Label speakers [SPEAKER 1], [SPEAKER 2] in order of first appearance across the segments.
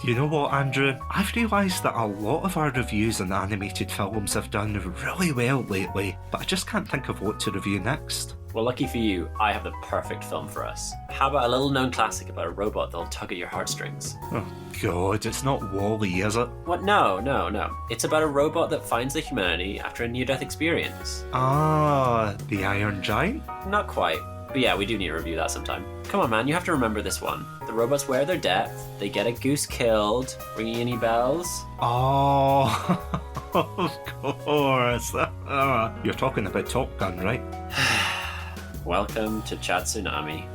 [SPEAKER 1] You know what, Andrew? I've realised that a lot of our reviews on animated films have done really well lately, but I just can't think of what to review next.
[SPEAKER 2] Well, lucky for you, I have the perfect film for us. How about a little-known classic about a robot that'll tug at your heartstrings?
[SPEAKER 1] Oh god, it's not WALL-E, is it?
[SPEAKER 2] What? No. It's about a robot that finds the humanity after a near-death experience.
[SPEAKER 1] Ah, the Iron Giant?
[SPEAKER 2] Not quite. But yeah, we do need to review that sometime. Come on, man, you have to remember this one. The robots wear their death, they get a goose killed. Ringing any bells?
[SPEAKER 1] Oh, of course. You're talking about Top Gun, right?
[SPEAKER 2] Welcome to Chatsunami.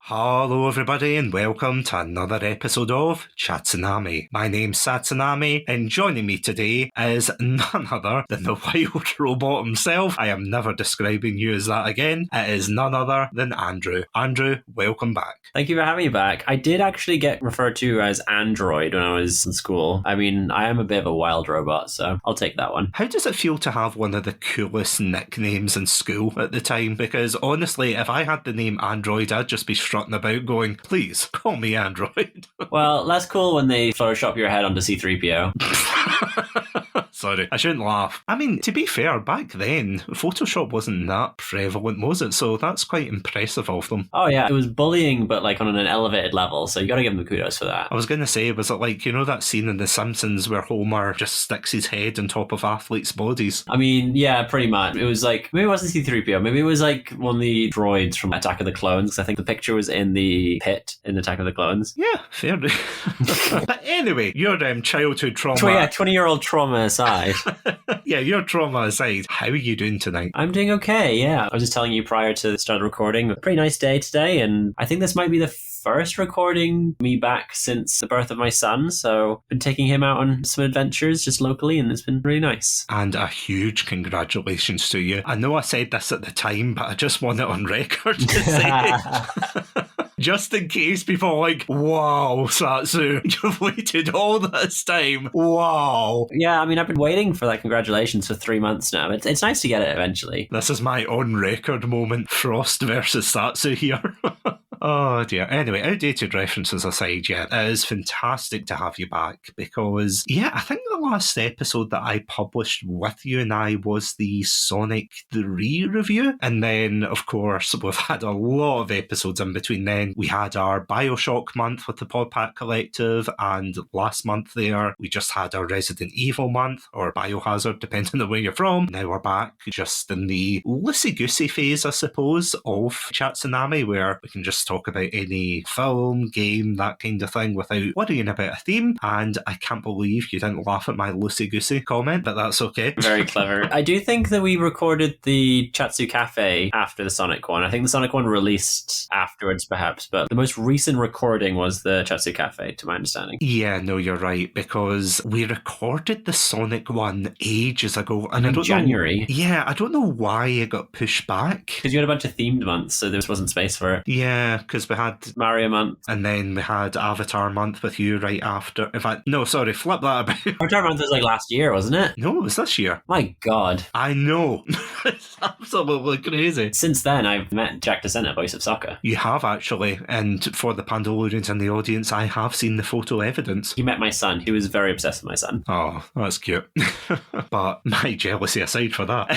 [SPEAKER 1] Hello everybody and welcome to another episode of Chatsunami. My name's Satsunami and joining me today is none other than the wild robot himself. I am never describing you as that again. It is none other than Andrew. Andrew, welcome back.
[SPEAKER 2] Thank you for having me back. I did actually get referred to as Android when I was in school. I mean, I am a bit of a wild robot, so I'll take that one.
[SPEAKER 1] How does it feel to have one of the coolest nicknames in school at the time? Because honestly, if I had the name Android, I'd just be strutting about going, please, call me Android.
[SPEAKER 2] Well, that's cool when they Photoshop your head onto C-3PO.
[SPEAKER 1] Sorry, I shouldn't laugh. I mean, to be fair, back then, Photoshop wasn't that prevalent, was it? So that's quite impressive of them.
[SPEAKER 2] Oh yeah, it was bullying, but like on an elevated level, so you gotta give them kudos for that.
[SPEAKER 1] I was going to say, was it like, you know that scene in The Simpsons where Homer just sticks his head on top of athletes' bodies?
[SPEAKER 2] I mean, yeah, pretty much. It was like, maybe it wasn't C-3PO, maybe it was like one of the droids from Attack of the Clones, 'cause I think the picture was in the pit in Attack of the Clones.
[SPEAKER 1] Yeah, fair. But anyway, your childhood trauma...
[SPEAKER 2] 20-year-old trauma aside.
[SPEAKER 1] Yeah, your trauma aside, how are you doing tonight?
[SPEAKER 2] I'm doing okay, yeah. I was just telling you prior to the start of recording, a pretty nice day today, and I think this might be the first recording me back since the birth of my son, so been taking him out on some adventures just locally, and it's been really nice.
[SPEAKER 1] And a huge congratulations to you. I know I said this at the time, but I just want it on record to say just in case people are like, wow, Satsu, you've waited all this time. Wow.
[SPEAKER 2] Yeah, I mean, I've been waiting for that congratulations for 3 months now. It's nice to get it eventually.
[SPEAKER 1] This is my on record moment. Frost versus Satsu here. Oh dear. Anyway, outdated references aside, yeah, it is fantastic to have you back because, yeah, I think the last episode that I published with you and I was the Sonic 3 review. And then, of course, we've had a lot of episodes in between then. We had our Bioshock month with the Podpack Collective, and last month there, we just had our Resident Evil month, or Biohazard, depending on where you're from. Now we're back just in the loosey-goosey phase, I suppose, of Chatsunami, where we can just talk about any film, game, that kind of thing without worrying about a theme. And I can't believe you didn't laugh at my loosey-goosey comment, but that's okay.
[SPEAKER 2] Very clever. I do think that we recorded the Chatsu Cafe after the Sonic one. I think the Sonic one released afterwards, perhaps, but the most recent recording was the Chatsu Cafe, to my understanding.
[SPEAKER 1] Yeah, no, you're right, because we recorded the Sonic one ages ago. And I don't
[SPEAKER 2] January.
[SPEAKER 1] know, yeah, I don't know why it got pushed back.
[SPEAKER 2] Because you had a bunch of themed months, so there wasn't space for it.
[SPEAKER 1] Yeah, because we had
[SPEAKER 2] Mario month.
[SPEAKER 1] And then we had Avatar month with you right after. In fact, no, sorry, flip that about.
[SPEAKER 2] Avatar month was like last year, wasn't it?
[SPEAKER 1] No, it was this year.
[SPEAKER 2] My God.
[SPEAKER 1] I know. It's absolutely crazy.
[SPEAKER 2] Since then, I've met Jack DeSena, voice of Saga.
[SPEAKER 1] You have actually, and for the Pandalorians in the audience, I have seen the photo evidence.
[SPEAKER 2] He met my son. He was very obsessed with my son.
[SPEAKER 1] Oh, that's cute. But my jealousy aside for that.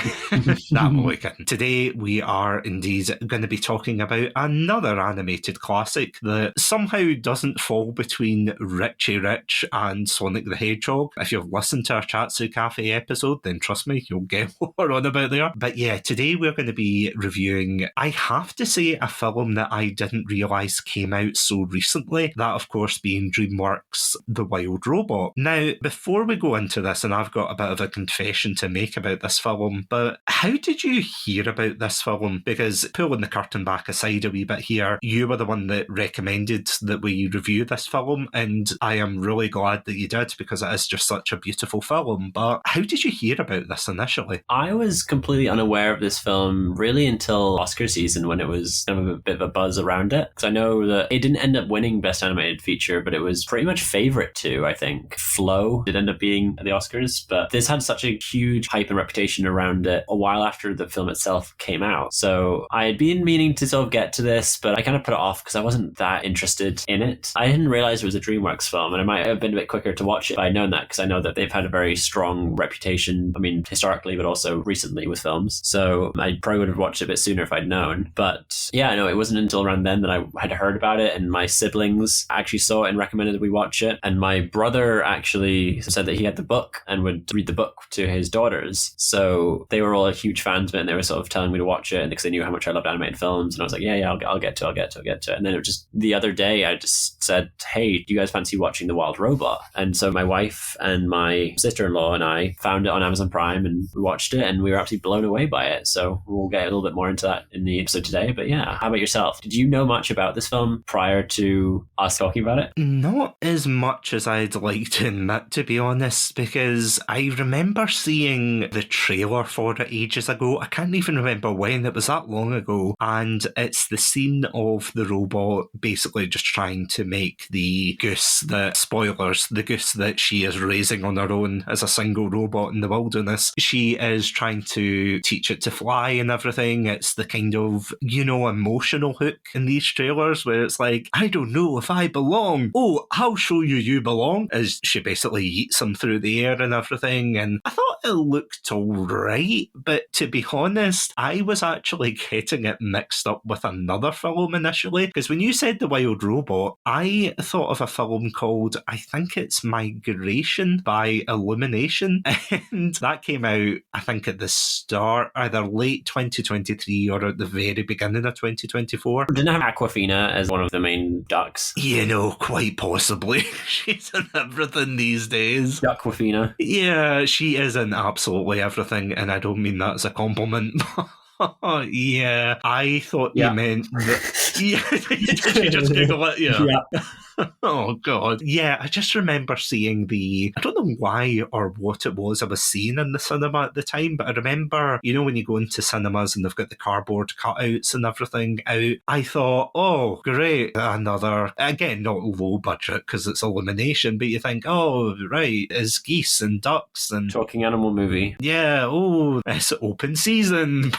[SPEAKER 1] That boy kidding. Today we are indeed going to be talking about another animated classic that somehow doesn't fall between Richie Rich and Sonic the Hedgehog. If you've listened to our Chatsu Cafe episode, then trust me, you'll get what we're on about there. But yeah, today we're going to be reviewing, I have to say, a film that I didn't realise came out so recently. That, of course, being Dreamworks' The Wild Robot. Now, before we go into this, and I've got a bit of a confession to make about this film, but how did you hear about this film? Because pulling the curtain back aside a wee bit here, you were the one that recommended that we review this film, and I am really glad that you did, because it is just such such a beautiful film. But how did you hear about this initially?
[SPEAKER 2] I was completely unaware of this film really until Oscar season, when it was kind of a bit of a buzz around it. Because I know that it didn't end up winning Best Animated Feature, but it was pretty much favorite to, I think. Flow did end up being at the Oscars, but this had such a huge hype and reputation around it a while after the film itself came out. So I had been meaning to sort of get to this, but I kind of put it off because I wasn't that interested in it. I didn't realize it was a Dreamworks film, and I might have been a bit quicker to watch it if I'd known that, because I know that they've had a very strong reputation, I mean, historically, but also recently with films. So I probably would have watched it a bit sooner if I'd known. But yeah, no, it wasn't until around then that I had heard about it, and my siblings actually saw it and recommended that we watch it. And my brother actually said that he had the book and would read the book to his daughters. So they were all huge fans of it, and they were sort of telling me to watch it, and because they knew how much I loved animated films. And I was like, yeah, I'll get to it. And then it was just the other day, I just said, hey, do you guys fancy watching The Wild Robot? And so my wife and my sister-in-law and I found it on Amazon Prime and watched it, and we were absolutely blown away by it. So we'll get a little bit more into that in the episode today. But yeah, how about yourself? Did you know much about this film prior to us talking about it?
[SPEAKER 1] Not as much as I'd like to admit, to be honest, because I remember seeing the trailer for it ages ago. I can't even remember when, it was that long ago. And it's the scene of the robot basically just trying to make the goose that, spoilers, the goose that she is raising on her own as a single robot in the wilderness. She is trying to teach it to fly and everything. It's the kind of, emotional hook in these trailers where it's like, I don't know if I belong. Oh, I'll show you belong. As she basically yeets him through the air and everything. And I thought it looked alright, but to be honest, I was actually getting it mixed up with another film initially, because when you said The Wild Robot, I thought of a film called, I think it's Migration by Illumination, and that came out, I think, at the start, either late 2023 or at the very beginning of 2024.
[SPEAKER 2] Didn't have Aquafina as one of the main ducks.
[SPEAKER 1] Quite possibly. She's in everything these days.
[SPEAKER 2] Aquafina.
[SPEAKER 1] Yeah, she is in absolutely everything, and I don't mean that as a compliment. Yeah, I thought you meant that. Yeah, did you just Google it? Yeah. Oh, God. Yeah, I just remember seeing I don't know why or what it was I was seeing in the cinema at the time, but I remember, when you go into cinemas and they've got the cardboard cutouts and everything out, I thought, oh, great, another, again, not low budget because it's Illumination, but you think, oh, right, it's geese and ducks and...
[SPEAKER 2] Talking animal movie.
[SPEAKER 1] Yeah, oh, it's open season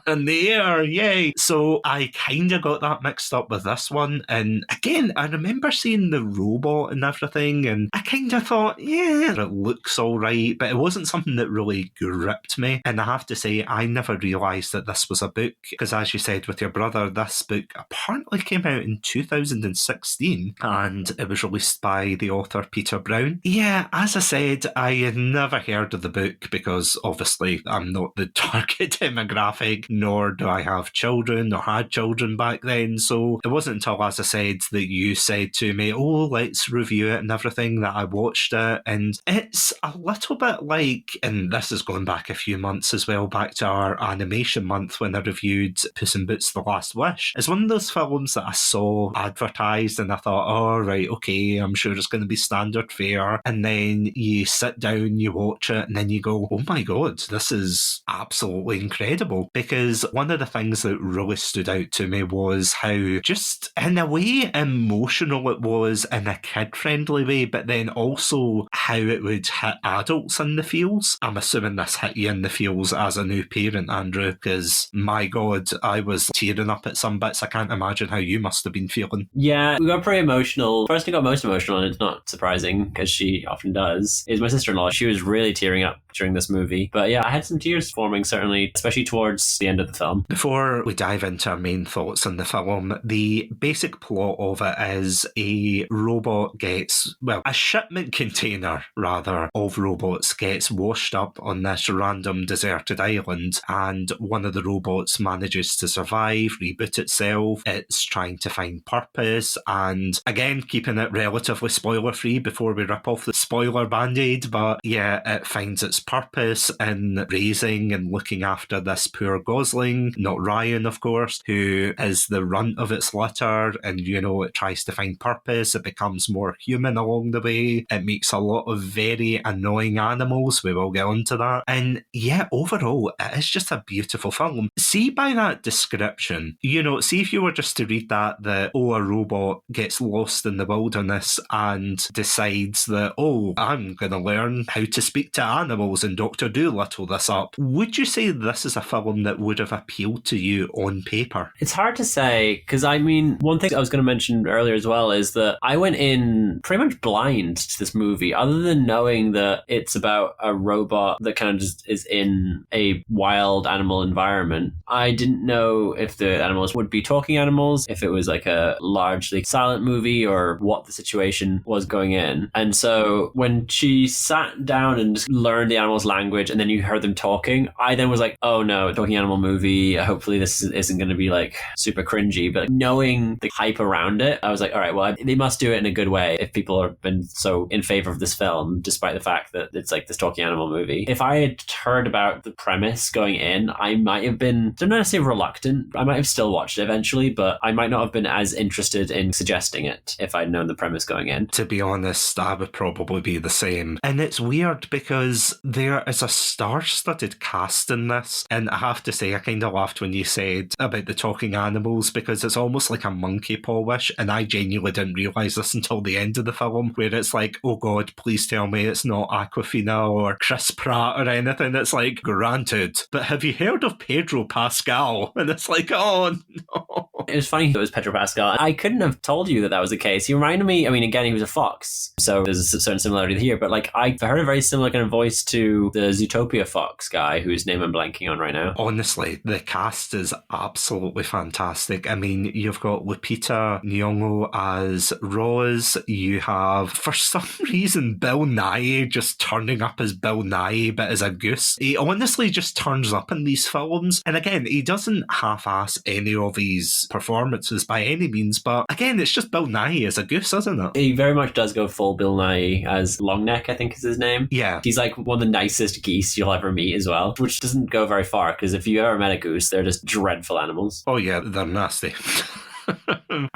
[SPEAKER 1] in the air, yay. So I kind of got that mixed up with this one, and again, I remember seeing the robot and everything, and I kind of thought, yeah, it looks all right, but it wasn't something that really gripped me. And I have to say, I never realised that this was a book, because as you said with your brother, this book apparently came out in 2016, and it was released by the author Peter Brown. Yeah, as I said, I had never heard of the book, because obviously I'm not the target demographic, nor do I have children or had children back then, so it wasn't until, as I said, that you said to me, oh, let's review it and everything, that I watched it. And it's a little bit like, and this is going back a few months as well, back to our animation month when I reviewed Puss in Boots: The Last Wish. It's one of those films that I saw advertised and I thought, oh, right, okay, I'm sure it's going to be standard fare. And then you sit down, you watch it, and then you go, oh my God, this is absolutely incredible. Because one of the things that really stood out to me was how just, in a way, emotional it was in a kid-friendly way, but then also how it would hit adults in the feels. I'm assuming this hit you in the feels as a new parent, Andrew, because my God, I was tearing up at some bits. I can't imagine how you must have been feeling.
[SPEAKER 2] Yeah, we got pretty emotional. First thing got most emotional, and it's not surprising because she often does, is my sister-in-law. She was really tearing up during this movie. But yeah, I had some tears forming, certainly, especially towards the end of the film.
[SPEAKER 1] Before we dive into our main thoughts on the film, the basic plot of it is a robot gets, well, a shipment container, rather, of robots gets washed up on this random deserted island, and one of the robots manages to survive, reboot itself. It's trying to find purpose, and again, keeping it relatively spoiler-free before we rip off the spoiler band-aid, but yeah, it finds its purpose in raising and looking after this poor gosling, not Ryan, of course, who is the runt of its litter, and, it tries to find purpose purpose. It becomes more human along the way. It makes a lot of very annoying animals. We will get onto that. And yeah, overall, it is just a beautiful film. See, by that description, see if you were just to read that, a robot gets lost in the wilderness and decides that, I'm going to learn how to speak to animals and Dr. Dolittle this up. Would you say this is a film that would have appealed to you on paper?
[SPEAKER 2] It's hard to say, because one thing I was going to mention earlier as well is that I went in pretty much blind to this movie, other than knowing that it's about a robot that kind of just is in a wild animal environment. I didn't know if the animals would be talking animals, if it was like a largely silent movie, or what the situation was going in. And so when she sat down and just learned the animal's language and then you heard them talking, I then was like, oh no, talking animal movie, hopefully this isn't going to be like super cringy. But knowing the hype around it, I was like, all right, well, they must do it in a good way if people have been so in favor of this film, despite the fact that it's like this talking animal movie. If I had heard about the premise going in, I might have been, don't necessarily reluctant. I might have still watched it eventually, but I might not have been as interested in suggesting it if I'd known the premise going in.
[SPEAKER 1] To be honest, I would probably be the same. And it's weird because there is a star-studded cast in this. And I have to say, I kind of laughed when you said about the talking animals, because it's almost like a monkey polish. And I genuinely didn't realise this until the end of the film, where it's like, oh God, please tell me it's not Aquafina or Chris Pratt or anything. It's like, granted, but have you heard of Pedro Pascal? And it's like, oh no.
[SPEAKER 2] It was funny it was Pedro Pascal. I couldn't have told you that was the case. He reminded me, again, he was a fox, so there's a certain similarity here, but like I heard a very similar kind of voice to the Zootopia fox guy, whose name I'm blanking on right now.
[SPEAKER 1] Honestly, the cast is absolutely fantastic. You've got Lupita Nyong'o as Roz. You have, for some reason, Bill Nye just turning up as Bill Nye, but as a goose. He honestly just turns up in these films. And again, he doesn't half-ass any of his performances by any means, but again, it's just Bill Nye as a goose, isn't it?
[SPEAKER 2] He very much does go full Bill Nye as Longneck, I think is his name.
[SPEAKER 1] Yeah.
[SPEAKER 2] He's like one of the nicest geese you'll ever meet as well, which doesn't go very far, because if you ever met a goose, they're just dreadful animals.
[SPEAKER 1] Oh yeah, they're nasty.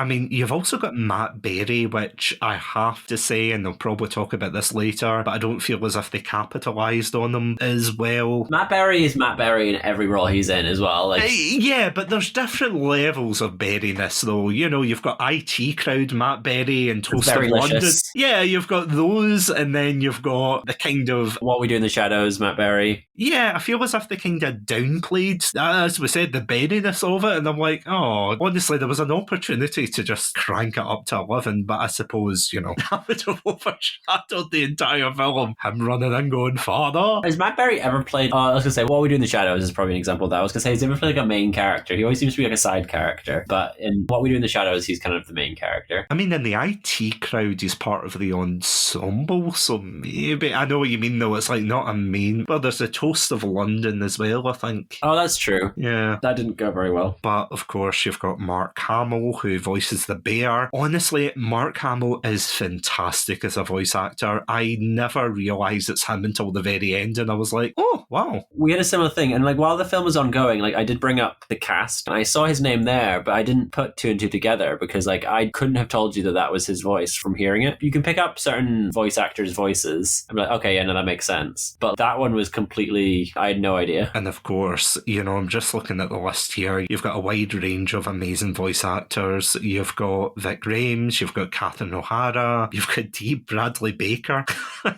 [SPEAKER 1] You've also got Matt Berry, which I have to say, and they'll probably talk about this later, but I don't feel as if they capitalised on them as well.
[SPEAKER 2] Matt Berry is Matt Berry in every role he's in as well.
[SPEAKER 1] Yeah, but there's different levels of berryness, though. You've got IT Crowd Matt Berry and Toast of London. Yeah, you've got those, and then you've got the kind of
[SPEAKER 2] What We Do in the Shadows, Matt Berry.
[SPEAKER 1] Yeah, I feel as if they kind of downplayed, as we said, the berryness of it, and I'm like, oh, honestly, there was an opportunity to just crank it up to 11, but I suppose, that would have overshadowed the entire film. Him running in going, Father.
[SPEAKER 2] Has Matt Berry ever played, I was going to say, What We Do in the Shadows is probably an example of that. I was going to say, has he ever played like a main character? He always seems to be like a side character, but in What We Do in the Shadows, he's kind of the main character.
[SPEAKER 1] In the IT Crowd, he's part of the ensemble, so maybe, I know what you mean though, it's like not a main, but there's a Toast of London as well, I think.
[SPEAKER 2] Oh, that's true.
[SPEAKER 1] Yeah.
[SPEAKER 2] That didn't go very well.
[SPEAKER 1] But of course, you've got Mark Hamill, who voices the bear. Honestly, Mark Hamill is fantastic as a voice actor. I never realised it's him until the very end, and I was like, oh, wow.
[SPEAKER 2] We had a similar thing, and while the film was ongoing, I did bring up the cast, and I saw his name there, but I didn't put two and two together, because I couldn't have told you that was his voice from hearing it. You can pick up certain voice actors' voices, I'm like, okay, yeah, no, that makes sense. But that one was completely, I had no idea.
[SPEAKER 1] And of course, I'm just looking at the list here. You've got a wide range of amazing voice actors. You've got Vic Rames, you've got Catherine O'Hara, you've got D. Bradley Baker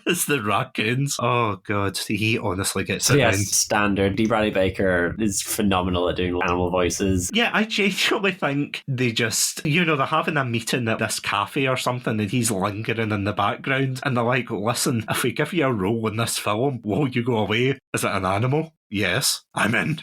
[SPEAKER 1] as the raccoons. Oh god, he honestly gets it.
[SPEAKER 2] Yes, standard. D. Bradley Baker is phenomenal at doing animal voices.
[SPEAKER 1] Yeah, I genuinely think they just, they're having a meeting at this cafe or something, and he's lingering in the background, and they're like, listen, if we give you a role in this film, will you go away? Is it an animal? Yes, I'm in.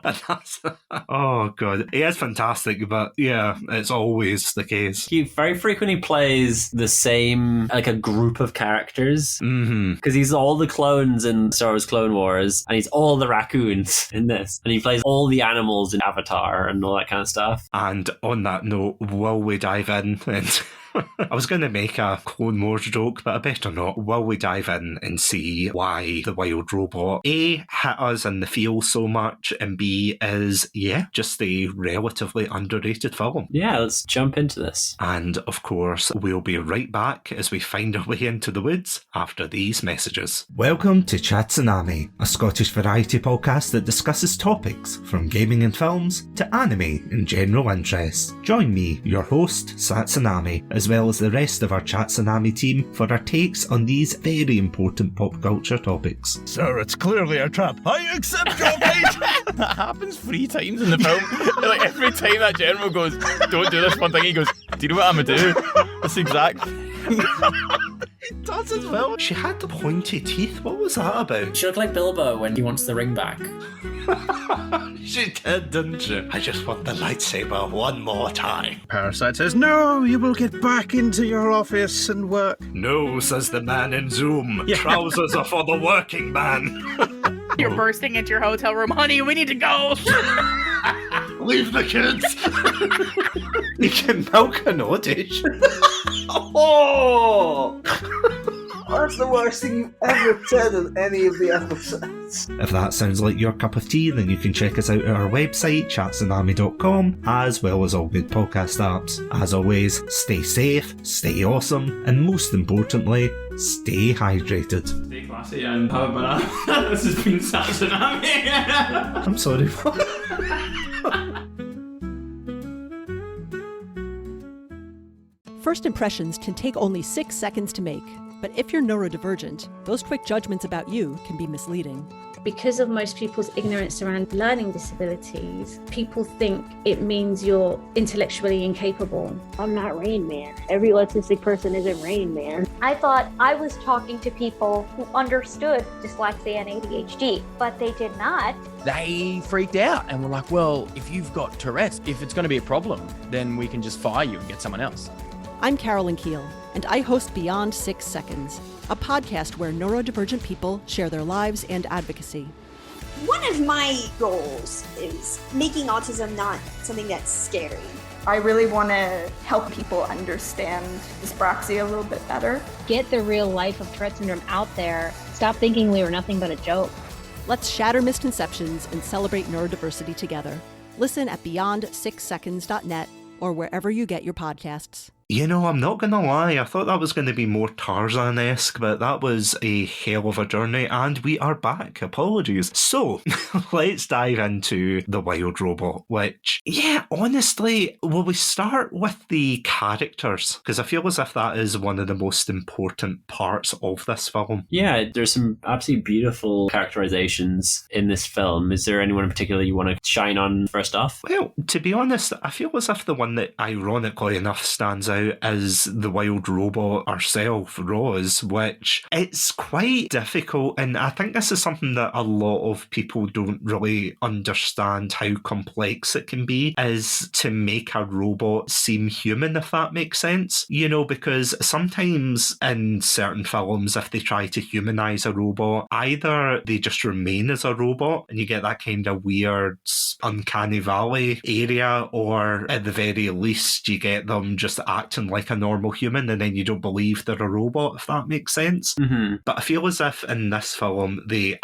[SPEAKER 1] And that's, oh god, he is fantastic, but yeah, it's always the case.
[SPEAKER 2] He very frequently plays the same, a group of characters, because he's all the clones in Star Wars Clone Wars, and he's all the raccoons in this, and he plays all the animals in Avatar and all that kind of stuff.
[SPEAKER 1] And on that note, will we dive in and I was going to make a Clone Wars joke, but I better not. Will we dive in and see why the wild robot A, hit us in the feel so much, and B, is, just a relatively underrated film.
[SPEAKER 2] Yeah, let's jump into this.
[SPEAKER 1] And of course, we'll be right back as we find our way into the woods after these messages. Welcome to Chatsunami, a Scottish variety podcast that discusses topics from gaming and films to anime and general interests. Join me, your host, Satsunami, as well as the rest of our Chatsunami team for our takes on these very important pop culture topics.
[SPEAKER 3] Sir, it's clearly a trap. I accept your fate! That happens 3 times in the film. Like, every time that general goes, don't do this one thing, he goes, do you know what I'm gonna do? That's exact.
[SPEAKER 1] He does as well. She had the pointy teeth. What was that about?
[SPEAKER 4] She looked like Bilbo when he wants the ring back.
[SPEAKER 1] She did, didn't she? I just want the lightsaber one more time.
[SPEAKER 3] Parasite says, no, you will get back into your office and work.
[SPEAKER 1] No, says the man in Zoom. Yeah. Trousers are for the working man.
[SPEAKER 5] You're bursting into your hotel room. Honey, we need to go.
[SPEAKER 1] Leave the kids. You can milk an audition.
[SPEAKER 6] Oh! That's the worst thing you've ever said in any of the episodes.
[SPEAKER 1] If that sounds like your cup of tea, then you can check us out at our website, chatsunami.com, as well as all good podcast apps. As always, stay safe, stay awesome, and most importantly, stay hydrated.
[SPEAKER 4] Stay classy and have a banana. This has been Satsunami.
[SPEAKER 1] I'm sorry.
[SPEAKER 7] First impressions can take only 6 seconds to make, but if you're neurodivergent, those quick judgments about you can be misleading.
[SPEAKER 8] Because of most people's ignorance around learning disabilities, people think it means you're intellectually incapable.
[SPEAKER 9] I'm not Rain Man. Every autistic person isn't Rain Man.
[SPEAKER 10] I thought I was talking to people who understood dyslexia and ADHD, but they did not.
[SPEAKER 11] They freaked out and were like, well, if you've got Tourette's, if it's going to be a problem, then we can just fire you and get someone else.
[SPEAKER 7] I'm Carolyn Keel, and I host Beyond 6 Seconds, a podcast where neurodivergent people share their lives and advocacy.
[SPEAKER 12] One of my goals is making autism not something that's scary.
[SPEAKER 13] I really want to help people understand dyspraxia a little bit better.
[SPEAKER 9] Get the real life of Tourette syndrome out there. Stop thinking we were nothing but a joke.
[SPEAKER 7] Let's shatter misconceptions and celebrate neurodiversity together. Listen at beyond6seconds.net or wherever you get your podcasts.
[SPEAKER 1] You know, I'm not going to lie, I thought that was going to be more Tarzan-esque, but that was a hell of a journey, and we are back. Apologies. So, let's dive into the wild robot, which, honestly, will we start with the characters? Because I feel as if that is one of the most important parts of this film.
[SPEAKER 2] Yeah, there's some absolutely beautiful characterizations in this film. Is there anyone in particular you want to shine on first off?
[SPEAKER 1] Well, to be honest, I feel as if the one that ironically enough stands out is the wild robot herself, Rose, which it's quite difficult, and I think this is something that a lot of people don't really understand how complex it can be, is to make a robot seem human, if that makes sense. You know, because sometimes in certain films, if they try to humanize a robot, either they just remain as a robot and you get that kind of weird uncanny valley area, or at the very least you get them just acting like a normal human and then you don't believe they're a robot, if that makes sense.
[SPEAKER 2] Mm-hmm.
[SPEAKER 1] But I feel as if in this film they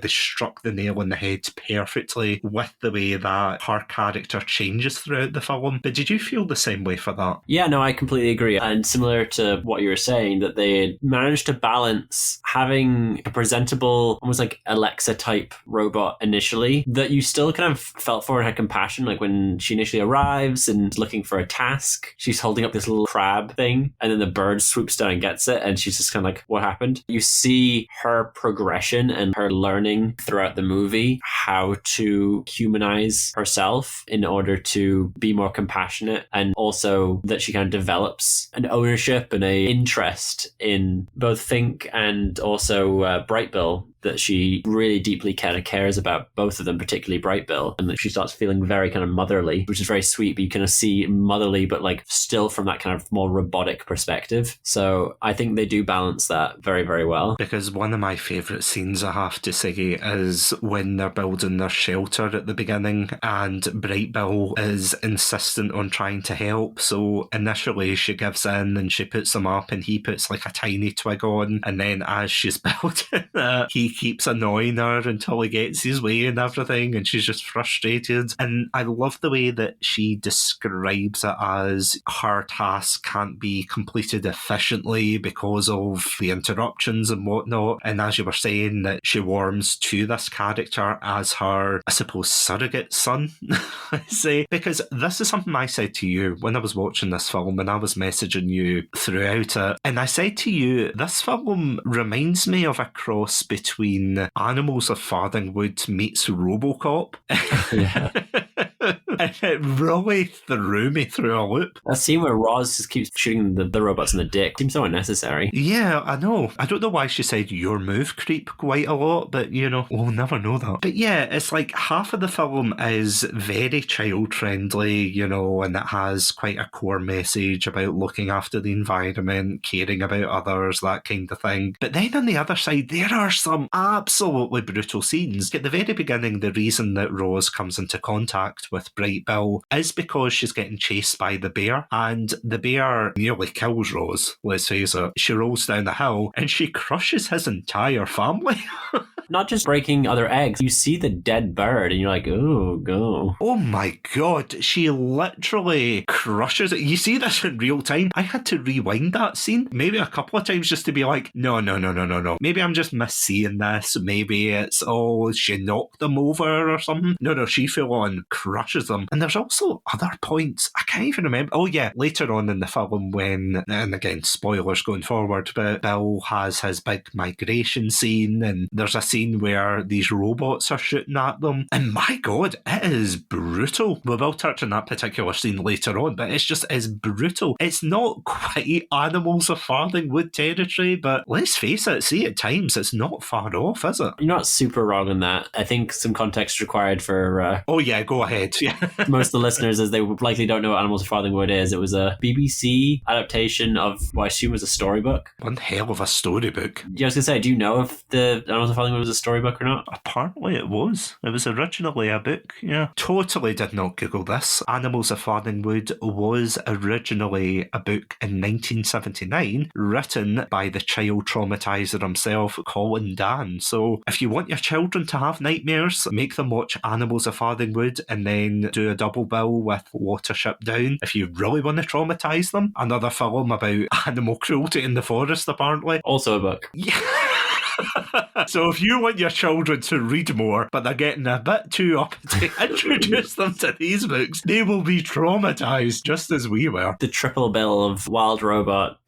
[SPEAKER 1] struck the nail on the head perfectly with the way that her character changes throughout the film. But did you feel the same way for that?
[SPEAKER 2] Yeah, no, I completely agree. And similar to what you were saying, that they managed to balance having a presentable, almost like Alexa type robot initially, that you still kind of felt for and had compassion. Like when she initially arrives and is looking for a task, she's holding up this little crab thing, and then the bird swoops down and gets it, and she's just kind of like, what happened? You see her progression and her learning throughout the movie how to humanize herself in order to be more compassionate, and also that she kind of develops an ownership and a interest in both Fink and also Brightbill that she really deeply kind of cares about both of them, particularly Bright Bill, and that she starts feeling very kind of motherly, which is very sweet, but you kind of see motherly, but like still from that kind of more robotic perspective. So I think they do balance that very, very well.
[SPEAKER 1] Because one of my favourite scenes, I have to say, is when they're building their shelter at the beginning and Bright Bill is insistent on trying to help. So initially she gives in and she puts them up and he puts like a tiny twig on, and then as she's building it, he keeps annoying her until he gets his way and everything, and she's just frustrated. And I love the way that she describes it as her task can't be completed efficiently because of the interruptions and whatnot. And as you were saying, that she warms to this character as her, I suppose, surrogate son, I say, because this is something I said to you when I was watching this film and I was messaging you throughout it. And I said to you, this film reminds me of a cross between Animals of Farthingwood meets RoboCop.
[SPEAKER 2] Yeah.
[SPEAKER 1] And it really threw me through a loop.
[SPEAKER 2] That scene where Roz just keeps shooting the robots in the dick seems so unnecessary.
[SPEAKER 1] Yeah, I know. I don't know why she said your move creep quite a lot, but you know, we'll never know that. But yeah, it's like half of the film is very child friendly, you know, and it has quite a core message about looking after the environment, caring about others, that kind of thing. But then on the other side, there are some absolutely brutal scenes. At the very beginning, the reason that Rose comes into contact with Bright Bill is because she's getting chased by the bear, and the bear nearly kills Rose, let's face it. She rolls down the hill and she crushes his entire family.
[SPEAKER 2] Not just breaking other eggs, you see the dead bird and you're like, oh, go.
[SPEAKER 1] Oh my god, she literally crushes it. You see this in real time. I had to rewind that scene maybe a couple of times just to be like, no. Maybe I'm just misseeing this. Maybe it's, oh, she knocked them over or something. No, she full on crushes them. And there's also other points. I can't even remember. Oh yeah, later on in the film when, and again, spoilers going forward, but Bill has his big migration scene and there's a scene where these robots are shooting at them, and my god, it is brutal. We will touch on that particular scene later on, but it's just as brutal. It's not quite Animals of Farthingwood territory, but let's face it, see, at times it's not far off, is it?
[SPEAKER 2] You're not super wrong on that. I think some context is required for
[SPEAKER 1] oh yeah, go ahead. Yeah.
[SPEAKER 2] Most of the listeners, as they likely don't know what Animals of Farthingwood is, it was a BBC adaptation of what I assume was a storybook.
[SPEAKER 1] One hell of a storybook.
[SPEAKER 2] Yeah, I was going to say, do you know if the Animals of Farthingwood was a storybook or not?
[SPEAKER 1] Apparently it was. It was originally a book, yeah. Totally did not Google this. Animals of Farthingwood was originally a book in 1979 written by the child traumatizer himself, Colin Dan. So if you want your children to have nightmares, make them watch Animals of Farthingwood and then do a double bill with Watership Down. If you really want to traumatise them, another film about animal cruelty in the forest, apparently.
[SPEAKER 2] Also a book.
[SPEAKER 1] Yeah. So if you want your children to read more, but they're getting a bit too up to introduce them to these books, they will be traumatised just as we were.
[SPEAKER 2] The triple bill of Wild Robot,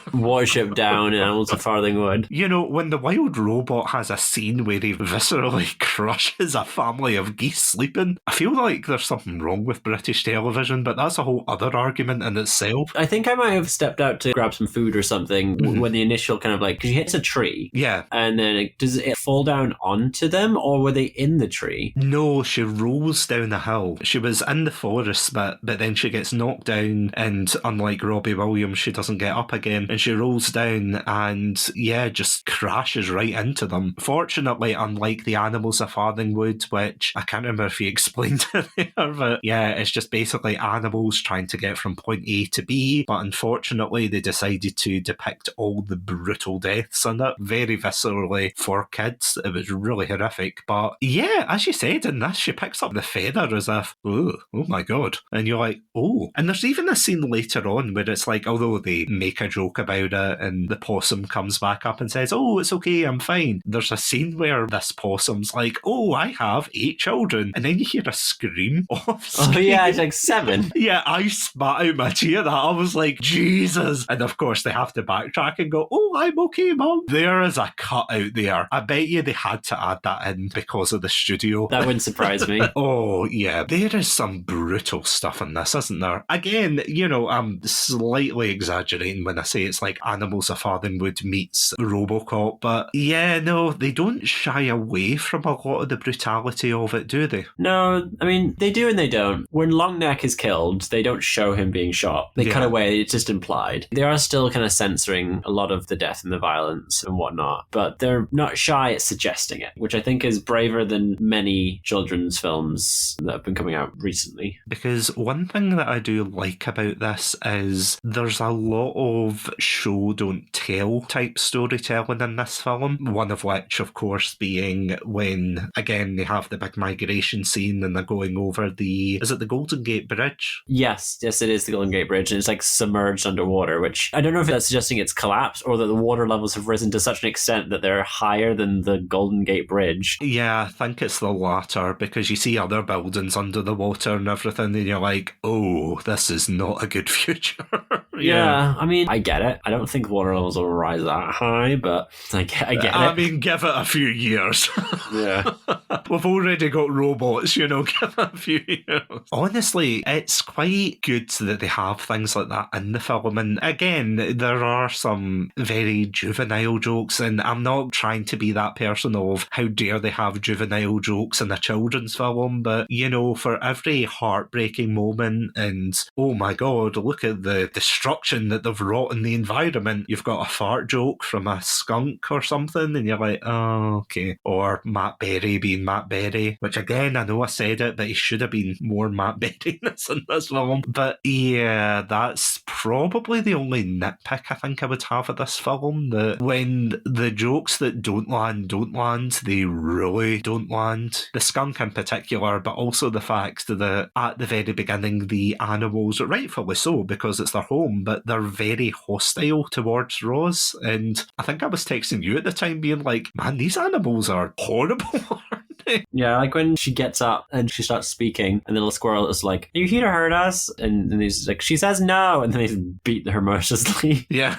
[SPEAKER 2] Watership Down, and Animals of Farthingwood.
[SPEAKER 1] You know, when the Wild Robot has a scene where he viscerally crushes a family of geese sleeping, I feel like there's something wrong with British television, but that's a whole other argument in itself.
[SPEAKER 2] I think I might have stepped out to grab some food or something when the initial kind of like, because he hits a tree.
[SPEAKER 1] Yeah.
[SPEAKER 2] And then does it fall down onto them, or were they in the tree?
[SPEAKER 1] No, she rolls down the hill. She was in the forest, but then she gets knocked down, and unlike Robbie Williams, she doesn't get up again, and she rolls down and, yeah, just crashes right into them. Fortunately, unlike the Animals of Farthingwood, which I can't remember if you explained it there, but yeah, it's just basically animals trying to get from point A to B, but unfortunately they decided to depict all the brutal deaths in it, very viscerally for kids. It was really horrific, but yeah, as you said, in this she picks up the feather as if, oh my god, and you're like, oh. And there's even a scene later on where it's like, although they make a joke about it and the possum comes back up and says, oh, it's okay, I'm fine, there's a scene where this possum's like, oh, I have 8 children, and then you hear a scream off screen.
[SPEAKER 2] Oh yeah, it's like 7.
[SPEAKER 1] Yeah, I spat out my tear. I was like, Jesus. And of course they have to backtrack and go, oh, I'm okay, Mum. There is a cut out there. I bet you they had to add that in because of the studio.
[SPEAKER 2] That wouldn't surprise me.
[SPEAKER 1] Oh, yeah. There is some brutal stuff in this, isn't there? Again, I'm slightly exaggerating when I say it's like Animals of Farthingwood meets RoboCop, but yeah, no, they don't shy away from a lot of the brutality of it, do they?
[SPEAKER 2] No, I mean, they do and they don't. When Longneck is killed, they don't show him being shot. They cut away, it's just implied. They are still kind of censoring a lot of the death and the violence and whatnot, but they're not shy at suggesting it, which I think is braver than many children's films that have been coming out recently.
[SPEAKER 1] Because one thing that I do like about this is there's a lot of show don't tell type storytelling in this film. One of which, of course, being when, again, they have the big migration scene and they're going over is it the Golden Gate Bridge?
[SPEAKER 2] Yes, it is the Golden Gate Bridge, and it's like submerged underwater, which I don't know if that's suggesting it's collapsed or that the water levels have risen to such an extent that they're higher than the Golden Gate Bridge.
[SPEAKER 1] Yeah, I think it's the latter, because you see other buildings under the water and everything, and you're like, oh, this is not a good future.
[SPEAKER 2] Yeah, I mean, I get it. I don't think water levels will rise that high, but I get it.
[SPEAKER 1] I mean, give it a few years.
[SPEAKER 2] Yeah.
[SPEAKER 1] We've already got robots, give it a few years. Honestly, it's quite good that they have things like that in the film. And again, there are some very juvenile jokes, and I'm not trying to be that person of how dare they have juvenile jokes in a children's film, but, for every heartbreaking moment and, oh my God, look at the destruction that they've wrought in the environment, you've got a fart joke from a skunk or something, and you're like, oh, okay. Or Matt Berry being Matt Berry, which again, I know I said it, but he should have been more Matt Berry in this film. But yeah, that's probably the only nitpick I think I would have at this film, that when the jokes that don't land, they really don't land. The skunk in particular, but also the fact that at the very beginning, the animals, rightfully so, because it's their home, but they're very hostile towards Roz. And I think I was texting you at the time being like, man, these animals are horrible, aren't they?
[SPEAKER 2] Yeah, like when she gets up and she starts speaking, and the little squirrel is like, are you here to hurt us? And then he's like, she says no, and then he's beat her mercilessly.
[SPEAKER 1] Yeah.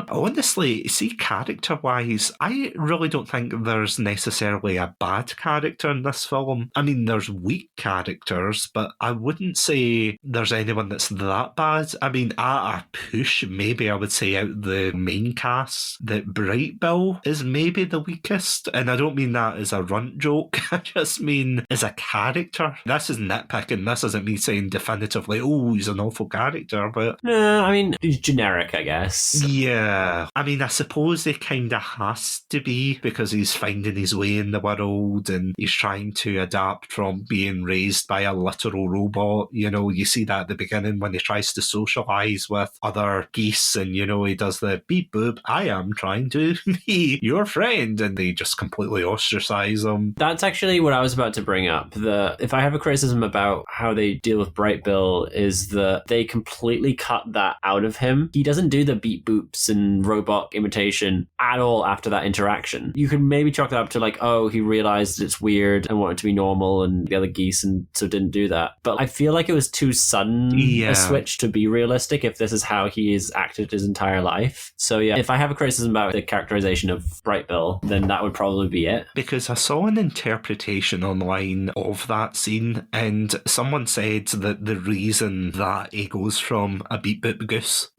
[SPEAKER 1] Honestly, see, character-wise, I really don't think there's necessarily a bad character in this film. I mean, there's weak characters, but I wouldn't say there's anyone that's that bad. I mean, at a push, maybe I would say out the main cast, that Bright Bill is maybe the weakest, and I don't mean that as a runt joke, I just mean as a character. This is nitpicking, this isn't me saying definitively, oh, he's an awful character, but...
[SPEAKER 2] No, I mean, he's generic, I guess.
[SPEAKER 1] Yeah. I mean, I suppose he kind of has to be, because he's finding his way in the world and he's trying to adapt from being raised by a literal robot. You see that at the beginning when he tries to socialise with other geese and, he does the beep boop, I am trying to be your friend, and they just completely ostracise him.
[SPEAKER 2] That's actually what I was about to bring up. If I have a criticism about how they deal with Bright Bill is that they completely cut that out of him. He doesn't do the beep boops and robot imitation at all after that interaction. You could maybe chalk that up to like, oh, he realized it's weird and wanted to be normal and the other geese, and so didn't do that. But I feel like it was too sudden a switch to be realistic if this is how he has acted his entire life. So yeah, if I have a criticism about the characterization of Bright Bill, then that would probably be it.
[SPEAKER 1] Because I saw an interpretation online of that scene, and someone said that the reason that he goes from a beep boop goose,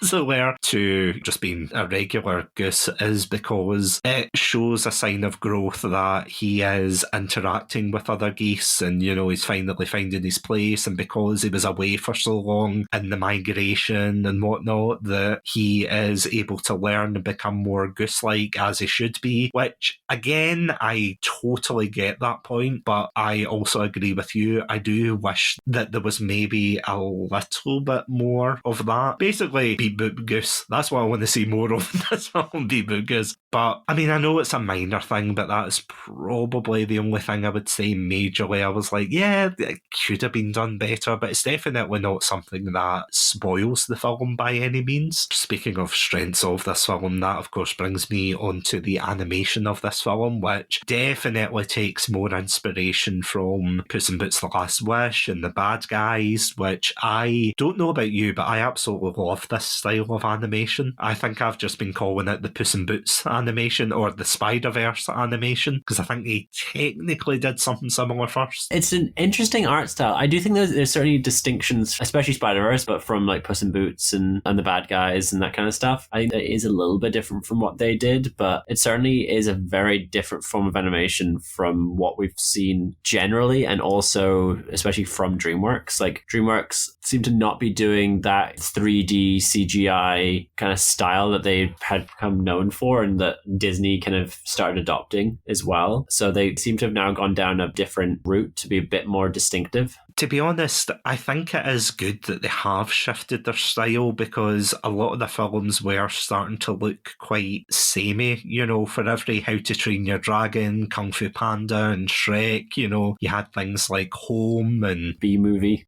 [SPEAKER 1] as it were, to just being a regular goose is because it shows a sign of growth that he is interacting with other geese, and he's finally finding his place, and because he was away for so long in the migration and whatnot, that he is able to learn and become more goose-like as he should be, which again, I totally get that point, but I also agree with you. I do wish that there was maybe a little bit more of that. Basically, beep boop goose. That's what I want to see more of this film, beep boop goose. But I mean, I know it's a minor thing, but that is probably the only thing I would say majorly. I was like, yeah, it could have been done better, but it's definitely not something that spoils the film by any means. Speaking of strengths of this film, that of course brings me onto the animation of this film, which definitely takes more inspiration from Puss in Boots: The Last Wish and The Bad Guys, which I don't know about you, but I absolutely love this style of animation. I think I've just been calling it the Puss in Boots animation or the Spider-Verse animation, because I think they technically did something similar first.
[SPEAKER 2] It's an interesting art style. I do think there's certainly distinctions, especially Spider-Verse, but from like Puss in Boots and the bad guys and that kind of stuff. I think it is a little bit different from what they did, but it certainly is a very different form of animation from what we've seen generally, and also especially from DreamWorks. Like DreamWorks seem to not be doing that 3D CGI kind of style that they had become known for and that Disney kind of started adopting as well. So they seem to have now gone down a different route to be a bit more distinctive.
[SPEAKER 1] To be honest, I think it is good that they have shifted their style, because a lot of the films were starting to look quite samey. You know, for every How to Train Your Dragon, Kung Fu Panda and Shrek, you know, you had things like Home and
[SPEAKER 2] B-movie.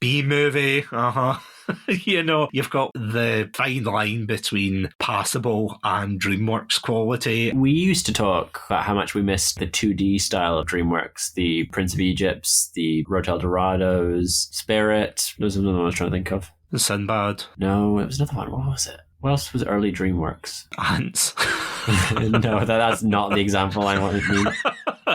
[SPEAKER 1] You know, you've got the fine line between passable and DreamWorks quality.
[SPEAKER 2] We used to talk about how much we missed the 2D style of DreamWorks, the Prince of Egypts, the Road to El Dorados, Spirit. Those are the ones I was trying to think of.
[SPEAKER 1] Sinbad.
[SPEAKER 2] No, it was another one. What was it? What else was early DreamWorks?
[SPEAKER 1] Ants.
[SPEAKER 2] No, that's not the example I wanted to mean.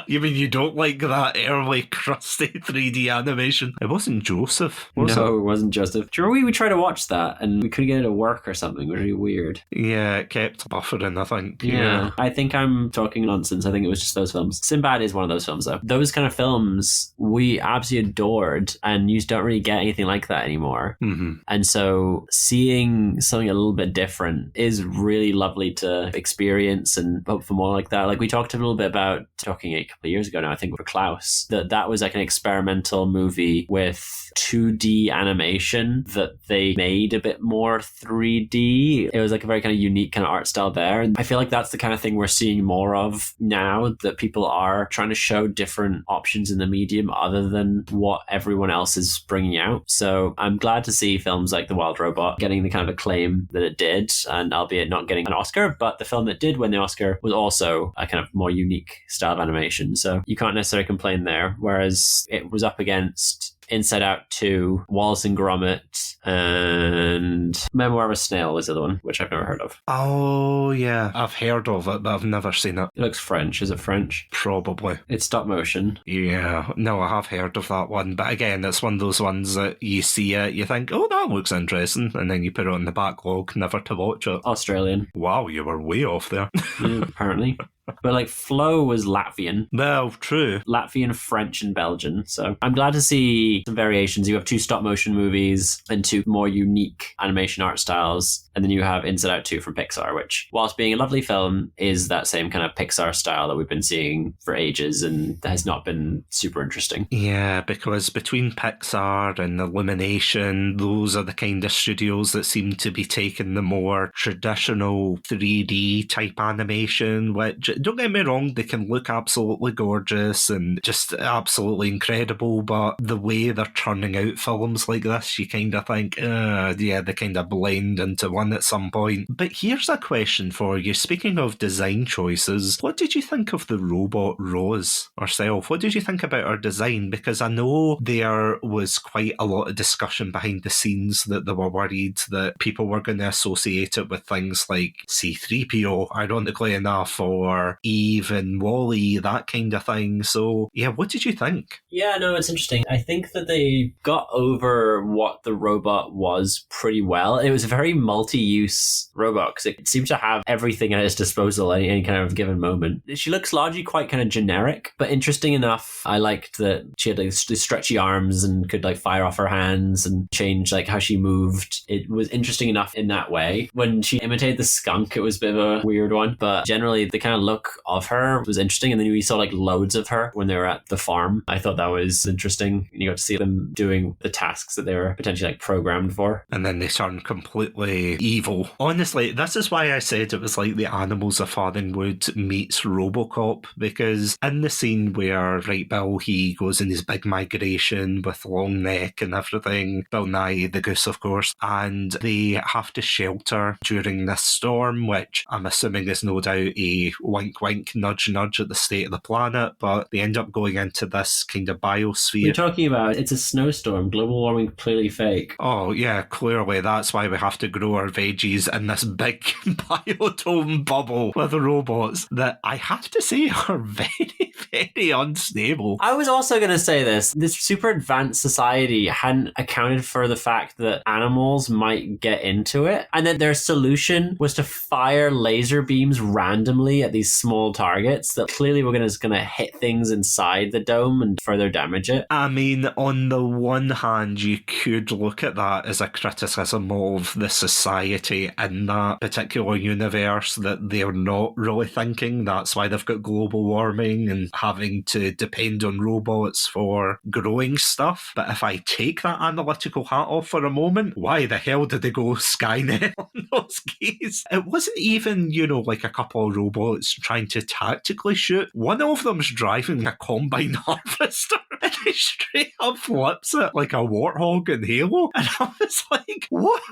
[SPEAKER 1] You mean you don't like that early crusty 3D animation? It wasn't Joseph, was
[SPEAKER 2] No,
[SPEAKER 1] it?
[SPEAKER 2] it wasn't Joseph. Do you remember we tried to watch that and we couldn't get it to work or something? It was really weird.
[SPEAKER 1] Yeah, it kept buffering, I think.
[SPEAKER 2] Yeah. I think I'm talking nonsense. I think it was just those films. Sinbad is one of those films, though. Those kind of films we absolutely adored, and you don't really get anything like that anymore.
[SPEAKER 1] Mm-hmm.
[SPEAKER 2] And so seeing something a little bit different is really lovely to experience and hope for more like that. Like we talked a little bit about, talking a couple of years ago now, I think, for Klaus, that was like an experimental movie with 2D animation that they made a bit more 3D. It was like a very kind of unique kind of art style there. And I feel like that's the kind of thing we're seeing more of now, that people are trying to show different options in the medium other than what everyone else is bringing out. So I'm glad to see films like The Wild Robot getting the kind of acclaim that it did, and albeit not getting an Oscar, but the film that did win the Oscar was also a kind of more unique style of animation. So you can't necessarily complain there. Whereas it was up against Inside Out 2, Wallace and Gromit, and Memoir of a Snail is the other one, which I've never heard of.
[SPEAKER 1] Oh, yeah. I've heard of it, but I've never seen it.
[SPEAKER 2] It looks French. Is it French?
[SPEAKER 1] Probably.
[SPEAKER 2] It's stop motion.
[SPEAKER 1] Yeah. No, I have heard of that one. But again, it's one of those ones that you see it, you think, oh, that looks interesting, and then you put it on the backlog, never to watch it.
[SPEAKER 2] Australian.
[SPEAKER 1] Wow, you were way off there.
[SPEAKER 2] Yeah, apparently. But like Flow was Latvian.
[SPEAKER 1] Well, true.
[SPEAKER 2] Latvian, French, and Belgian. So I'm glad to see some variations. You have 2 stop motion movies and 2 more unique animation art styles. And then you have Inside Out 2 from Pixar, which, whilst being a lovely film, is that same kind of Pixar style that we've been seeing for ages and has not been super interesting.
[SPEAKER 1] Yeah, because between Pixar and Illumination, those are the kind of studios that seem to be taking the more traditional 3D type animation, which, don't get me wrong, they can look absolutely gorgeous and just absolutely incredible, but the way they're churning out films like this, you kind of think, yeah, they kind of blend into one at some point. But here's a question for you. Speaking of design choices, what did you think of the robot Rose herself? What did you think about her design? Because I know there was quite a lot of discussion behind the scenes that they were worried that people were going to associate it with things like C-3PO, ironically enough, or Eve and Wall-E, that kind of thing. So, yeah, what did you think?
[SPEAKER 2] Yeah, no, it's interesting. I think that they got over what the robot was pretty well. It was a very multi-use robot because it seemed to have everything at its disposal at any kind of given moment. She looks largely quite kind of generic, but interesting enough. I liked that she had like stretchy arms and could like fire off her hands and change like how she moved. It was interesting enough in that way. When she imitated the skunk, it was a bit of a weird one, but generally the kind of look of her was interesting. And then we saw like loads of her when they were at the farm. I thought that was interesting. You got to see them doing the tasks that they were potentially like programmed for.
[SPEAKER 1] And then they turn completely evil. Honestly, this is why I said it was like the Animals of Farthingwood meets RoboCop, because in the scene where Right Bill, he goes in his big migration with long neck and everything, Bill Nye the goose of course, and they have to shelter during this storm, which I'm assuming is no doubt a wink wink, nudge nudge at the state of the planet, but they end up going into this kind of biosphere.
[SPEAKER 2] You're talking about it's a snowstorm, global warming clearly fake.
[SPEAKER 1] Oh yeah, clearly that's why we have to grow our veggies in this big biodome bubble with the robots that I have to say are very, very unstable.
[SPEAKER 2] I was also going to say this super advanced society hadn't accounted for the fact that animals might get into it, and that their solution was to fire laser beams randomly at these small targets that clearly were just going to hit things inside the dome and further damage it.
[SPEAKER 1] I mean, on the one hand, you could look at that as a criticism of the society in that particular universe, that they're not really thinking. That's why they've got global warming and having to depend on robots for growing stuff. But if I take that analytical hat off for a moment, why the hell did they go Skynet on those keys? It wasn't even, like a couple of robots trying to tactically shoot. One of them's driving a combine harvester and he straight up flips it like a warthog in Halo. And I was like, what?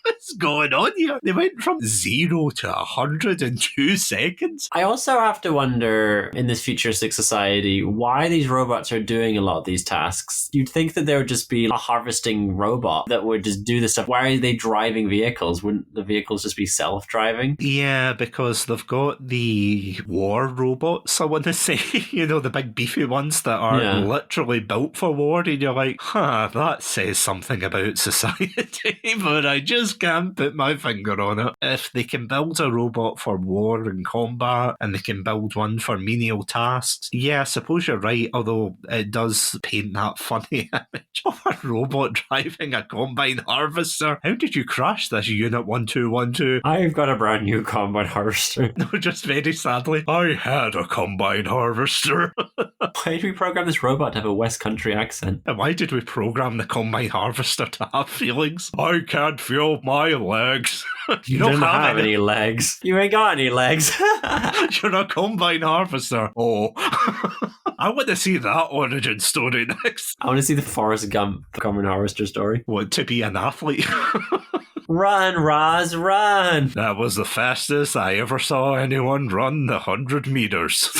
[SPEAKER 1] What's going on here? They went from 0 to 100 in 2 seconds.
[SPEAKER 2] I also have to wonder, in this futuristic society, why these robots are doing a lot of these tasks. You'd think that there would just be a harvesting robot that would just do this stuff. Why are they driving vehicles? Wouldn't the vehicles just be self-driving?
[SPEAKER 1] Yeah, because they've got the war robots, I want to say. The big beefy ones that are literally built for war. And you're like, that says something about society. But I just can't put my finger on it. If they can build a robot for war and combat, and they can build one for menial tasks, yeah, I suppose you're right, although it does paint that funny image of a robot driving a combine harvester. How did you crash this Unit 1212?
[SPEAKER 2] I've got a brand new combine harvester.
[SPEAKER 1] No, just very sadly, I had a combine harvester.
[SPEAKER 2] Why did we program this robot to have a West Country accent?
[SPEAKER 1] And why did we program the combine harvester to have feelings? I can't feel my legs.
[SPEAKER 2] You don't have any legs. You ain't got any legs.
[SPEAKER 1] You're a combine harvester. Oh. I want to see that origin story next.
[SPEAKER 2] I want to see the Forrest Gump combine harvester story.
[SPEAKER 1] Want to be an athlete?
[SPEAKER 2] Run, Roz, run!
[SPEAKER 1] That was the fastest I ever saw anyone run the 100 meters.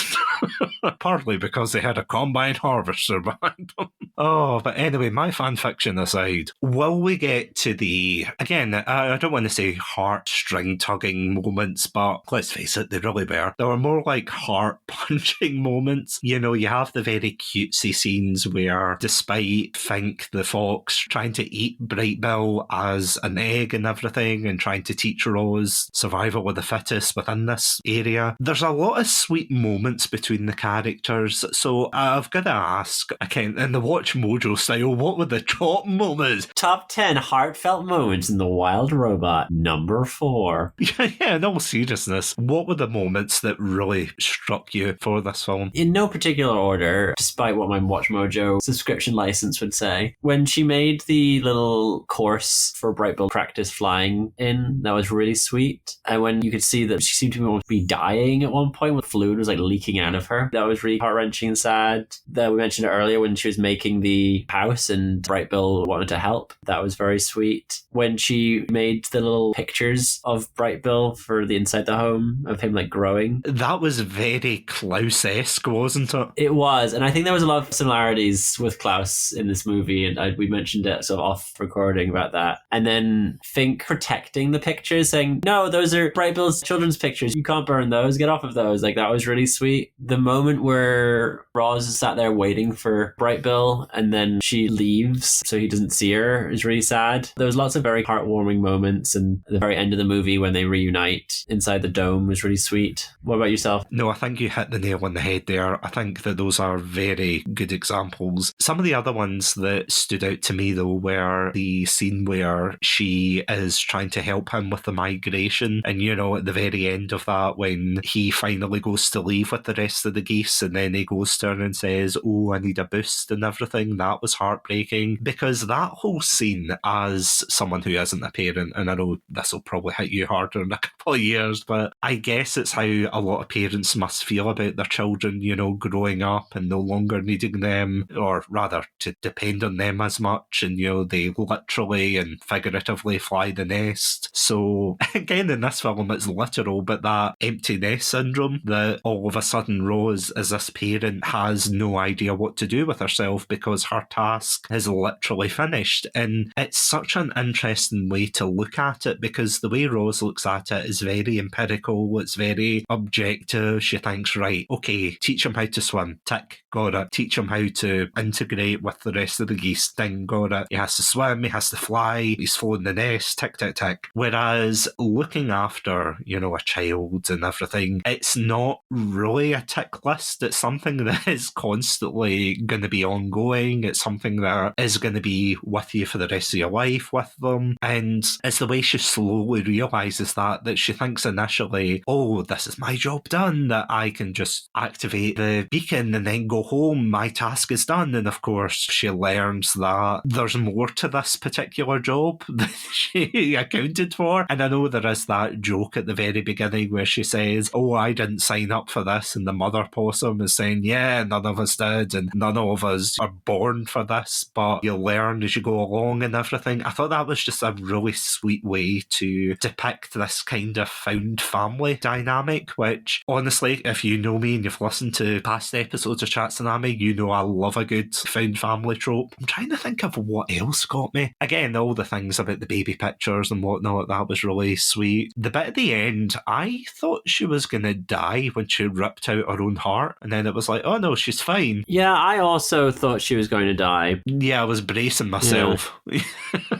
[SPEAKER 1] Partly because they had a combine harvester behind them. Oh, but anyway, my fan fiction aside, will we get to the, again, I don't want to say heartstring tugging moments, but let's face it, they really were. They were more like heart punching moments. You have the very cutesy scenes where, despite Fink the fox trying to eat Bright Bill as an egg and everything, and trying to teach Rose survival of the fittest within this area, there's a lot of sweet moments between the characters. So I've got to ask, again, in the Watch Mojo style, what were the top moments?
[SPEAKER 2] Top 10 heartfelt moments in The Wild Robot, number 4.
[SPEAKER 1] Yeah, in all seriousness, what were the moments that really struck you for this film?
[SPEAKER 2] In no particular order, despite what my Watch Mojo subscription license would say. When she made the little course for Bright Bill practice flying in, that was really sweet. And when you could see that she seemed to almost be dying at one point, with fluid was like leaking out of her, that was really heart-wrenching and sad. That we mentioned it earlier when she was making the house and Bright Bill wanted to help. That was very sweet. When she made the little pictures of Bright Bill for the inside the home of him like growing.
[SPEAKER 1] That was very Klaus-esque, wasn't it?
[SPEAKER 2] It was. And I think there was a lot of similarities with Klaus in this movie. And we mentioned it sort of off recording about that. And then Fink protecting the pictures, saying, no, those are Bright Bill's children's pictures. You can't burn those. Get off of those. Like, that was really sweet. The moment where Roz is sat there waiting for Bright Bill and then she leaves so he doesn't see her is really sad. There was lots of very heartwarming moments, and the very end of the movie when they reunite inside the dome was really sweet. What about yourself?
[SPEAKER 1] No, I think you hit the nail on the head there. I think that those are very good examples. Some of the other ones that stood out to me, though, were the scene where she is trying to help him with the migration, and at the very end of that, when he finally goes to leave with the rest of the geese, and then he goes to her and says, oh, I need a boost and everything. everything. That was heartbreaking, because that whole scene, as someone who isn't a parent, and I know this will probably hit you harder in a couple of years, but I guess it's how a lot of parents must feel about their children, growing up and no longer needing them, or rather to depend on them as much, and they literally and figuratively fly the nest. So again, in this film it's literal, but that empty nest syndrome, that all of a sudden Rose, as this parent, has no idea what to do with herself because her task is literally finished. And it's such an interesting way to look at it, because the way Rose looks at it is very empirical, it's very objective. She thinks, right, okay, teach him how to swim, tick, got it. Teach him how to integrate with the rest of the geese, ding, got it. He has to swim, he has to fly, he's flown the nest, tick, tick, tick. Whereas looking after, a child and everything, it's not really a tick list. It's something that is constantly going to be ongoing. It's something that is going to be with you for the rest of your life with them. And it's the way she slowly realises that she thinks initially, oh, this is my job done, that I can just activate the beacon and then go home, my task is done. And of course she learns that there's more to this particular job than she accounted for. And I know there is that joke at the very beginning where she says, oh, I didn't sign up for this, and the mother possum is saying, yeah, none of us did, and none of us are born for this, but you'll learn as you go along and everything. I thought that was just a really sweet way to depict this kind of found family dynamic, which honestly, if you know me and you've listened to past episodes of Chatsunami, you know I love a good found family trope. I'm trying to think of what else got me. Again, all the things about the baby pictures and whatnot, that was really sweet. The bit at the end, I thought she was going to die when she ripped out her own heart, and then it was like, oh no, she's fine.
[SPEAKER 2] Yeah, I also thought she was going to die.
[SPEAKER 1] Yeah, I was bracing myself. Yeah.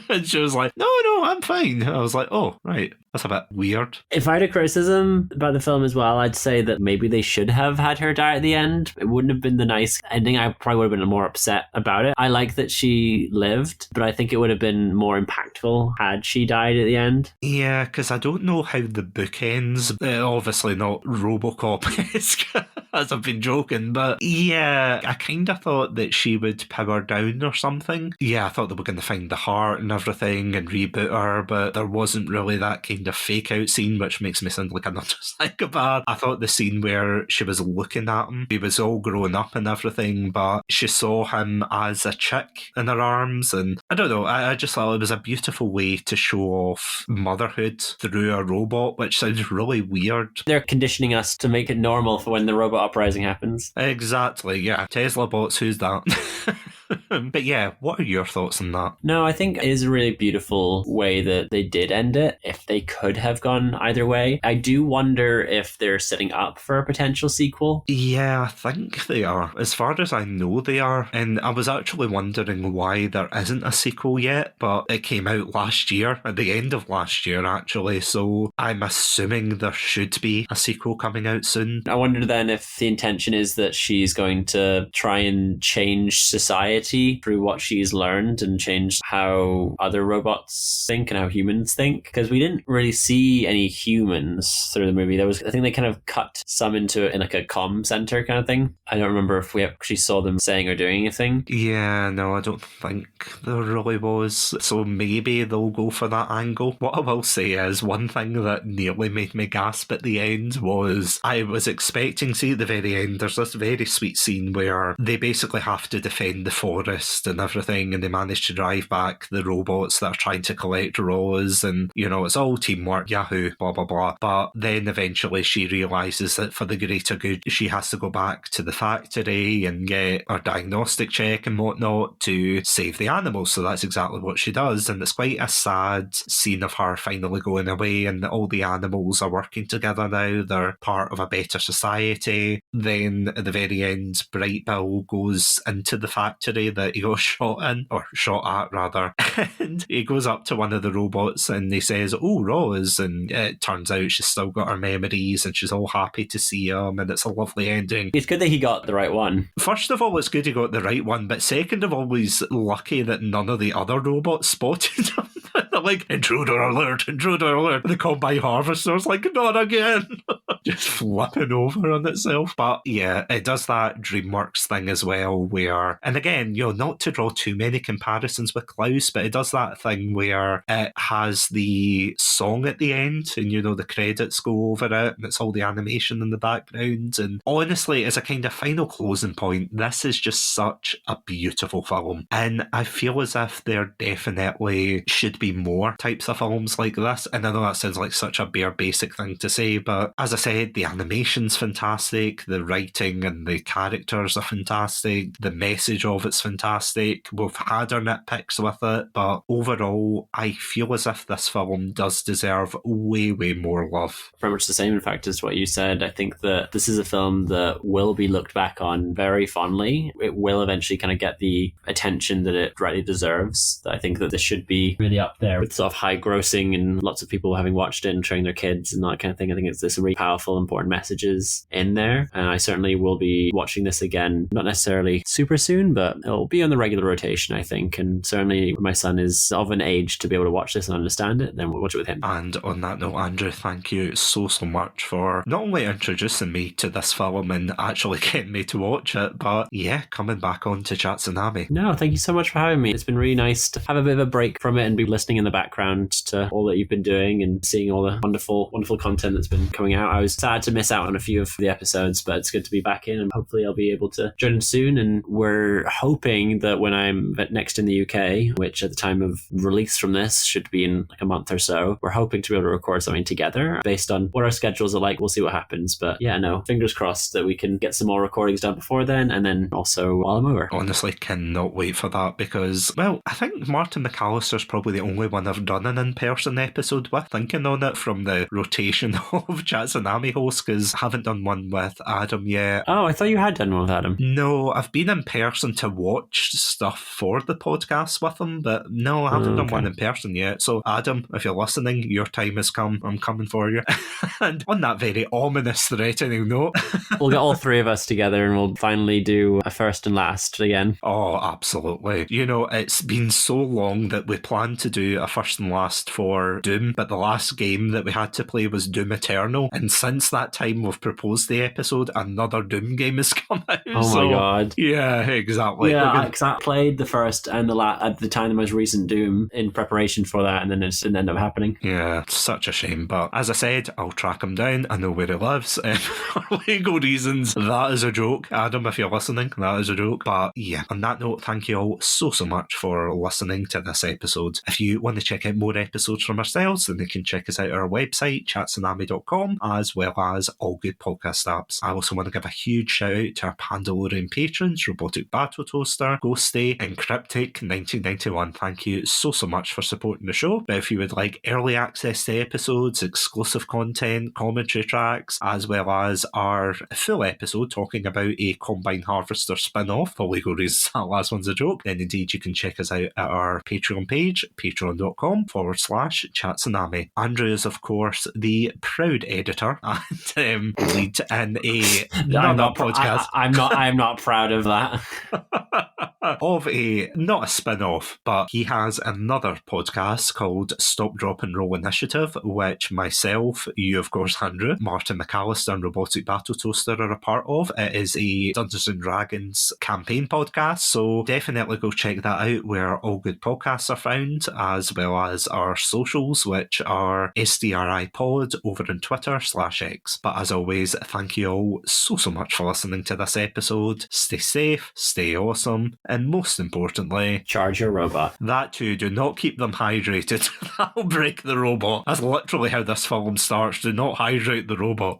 [SPEAKER 1] And she was like, no, I'm fine. I was like, oh, right. That's a bit weird.
[SPEAKER 2] If I had a criticism about the film as well, I'd say that maybe they should have had her die at the end. It wouldn't have been the nice ending. I probably would have been more upset about it. I like that she lived, but I think it would have been more impactful had she died at the end.
[SPEAKER 1] Yeah, because I don't know how the book ends. Obviously not Robocop-esque, as I've been joking, but yeah, I kind of thought that she would power down or something. Yeah, I thought they were going to find the heart and everything and reboot her, but there wasn't really that kind of fake out scene, which makes me sound like another psychopath. I thought the scene where she was looking at him, he was all grown up and everything, but she saw him as a chick in her arms, and I don't know, I just thought it was a beautiful way to show off motherhood through a robot, which sounds really weird.
[SPEAKER 2] They're conditioning us to make it normal for when the robot uprising happens.
[SPEAKER 1] Exactly, yeah. Tesla bots, who's that? But yeah, what are your thoughts on that?
[SPEAKER 2] No, I think it is a really beautiful way that they did end it. If they could have gone either way, I do wonder if they're setting up for a potential sequel.
[SPEAKER 1] Yeah, I think they are. As far as I know, they are. And I was actually wondering why there isn't a sequel yet, but it came out last year, at the end of last year, actually. So I'm assuming there should be a sequel coming out soon.
[SPEAKER 2] I wonder then if the intention is that she's going to try and change society through what she's learned and change how other robots think and how humans think, because we didn't really see any humans through the movie. I think they kind of cut some into it in like a comm center kind of thing. I don't remember if we actually saw them saying or doing anything.
[SPEAKER 1] Yeah, no, I don't think there really was, so maybe they'll go for that angle. What I will say is, one thing that nearly made me gasp at the end was, I was expecting, see at the very end, there's this very sweet scene where they basically have to defend the forest and everything, and they manage to drive back the robots that are trying to collect Rose, and it's all teamwork, yahoo, blah blah blah. But then eventually she realises that for the greater good she has to go back to the factory and get her diagnostic check and whatnot to save the animals. So that's exactly what she does, and it's quite a sad scene of her finally going away, and all the animals are working together now, they're part of a better society. Then at the very end, Bright Bill goes into the factory that he got shot at rather, and he goes up to one of the robots and he says, oh, Rose, and it turns out she's still got her memories and she's all happy to see him, and it's a lovely ending.
[SPEAKER 2] It's good that he got the right one.
[SPEAKER 1] First of all, it's good he got the right one, but second of all, he's lucky that none of the other robots spotted him. They're like, intruder alert, intruder alert. They call by harvesters, like, not again. just flipping over on itself. But yeah, it does that Dreamworks thing as well where, and again, not to draw too many comparisons with Klaus, but it does that thing where it has the song at the end and, the credits go over it and it's all the animation in the background. And honestly, as a kind of final closing point, this is just such a beautiful film. And I feel as if there definitely should be more types of films like this. And I know that sounds like such a bare basic thing to say, but as I said, the animation's fantastic, the writing and the characters are fantastic, the message of it's fantastic. We've had our nitpicks with it, but overall, I feel as if this film does deserve way, way more love.
[SPEAKER 2] Very much the same, in fact, as what you said. I think that this is a film that will be looked back on very fondly. It will eventually kind of get the attention that it rightly deserves. I think that this should be really up there with sort of high grossing and lots of people having watched it and showing their kids and that kind of thing. I think there's some really powerful, important messages in there. And I certainly will be watching this again, not necessarily super soon, but it'll be on the regular rotation, I think. And certainly when my son is of an age to be able to watch this and understand it, then we'll watch it with him.
[SPEAKER 1] And on that note, Andrew, thank you so much for not only introducing me to this film and actually getting me to watch it, but coming back on to Chatsunami.
[SPEAKER 2] No, thank you so much for having me. It's been really nice to have a bit of a break from it and be listening in the background to all that you've been doing and seeing all the wonderful content that's been coming out. I was sad to miss out on a few of the episodes, but it's good to be back in and hopefully I'll be able to join soon. And we're hoping that when I'm next in the UK, which at the time of release from this should be in like a month or so, we're hoping to be able to record something together based on what our schedules are like. We'll see what happens, but fingers crossed that we can get some more recordings done before then, and then also while I'm over.
[SPEAKER 1] Honestly, cannot wait for that because, well, I think Martin McAllister's probably the only one I've done an in-person episode with, thinking on it from the rotation of Chatsunami hosts, because I haven't done one with Adam yet.
[SPEAKER 2] Oh, I thought you had done one with Adam.
[SPEAKER 1] No, I've been in person to watch stuff for the podcast with him, but no, I haven't done one in person yet. So Adam, if you're listening, your time has come. I'm coming for you. And on that very ominous, threatening note,
[SPEAKER 2] we'll get all three of us together and we'll finally do a first and last again.
[SPEAKER 1] Oh, absolutely. It's been so long that we planned to do a first and last for Doom, but the last game that we had to play was Doom Eternal, and since that time we've proposed the episode, another Doom game has come out.
[SPEAKER 2] Oh my god.
[SPEAKER 1] Yeah, exactly.
[SPEAKER 2] Yeah, because I played the first and the last at the time, the most recent Doom, in preparation for that, and then it didn't end up happening.
[SPEAKER 1] Yeah, it's such a shame, but as I said, I'll track him down. I know where he lives. For legal reasons, that is a joke. Adam, if you're listening, that is a joke. But yeah, on that note, thank you all so much for listening to this episode. If you want to check out more episodes from ourselves, then you can check us out at our website, chatsunami.com, as well as all good podcast apps. I also want to give a huge shout out to our Pandalorian patrons, Robotic Battle Toaster, Ghostie, and Cryptic 1991. Thank you so much for supporting the show. But if you would like early access to episodes, exclusive content, commentary tracks, as well as our full episode talking about a Combine Harvester spin-off, for legal reasons that last one's a joke, then indeed you can check us out at our Patreon page, patreon.com/Chatsunami. Andrew is, of course, the proud editor and lead in a podcast.
[SPEAKER 2] I'm not proud of that.
[SPEAKER 1] Of not a spin-off, but he has another podcast called Stop, Drop and Roll Initiative, which myself, you of course Andrew, Martin McAllister and Robotic Battle Toaster are a part of. It is a Dungeons & Dragons campaign podcast, so definitely go check that out where all good podcasts are found, as well as our socials, which are SDRI Pod over on Twitter /X. But as always, thank you all so much for listening to this episode. Stay safe, stay awesome, and most importantly,
[SPEAKER 2] charge your robot.
[SPEAKER 1] That too, do not keep them hydrated. That'll break the robot. That's literally how this film starts. Do not hydrate the robot.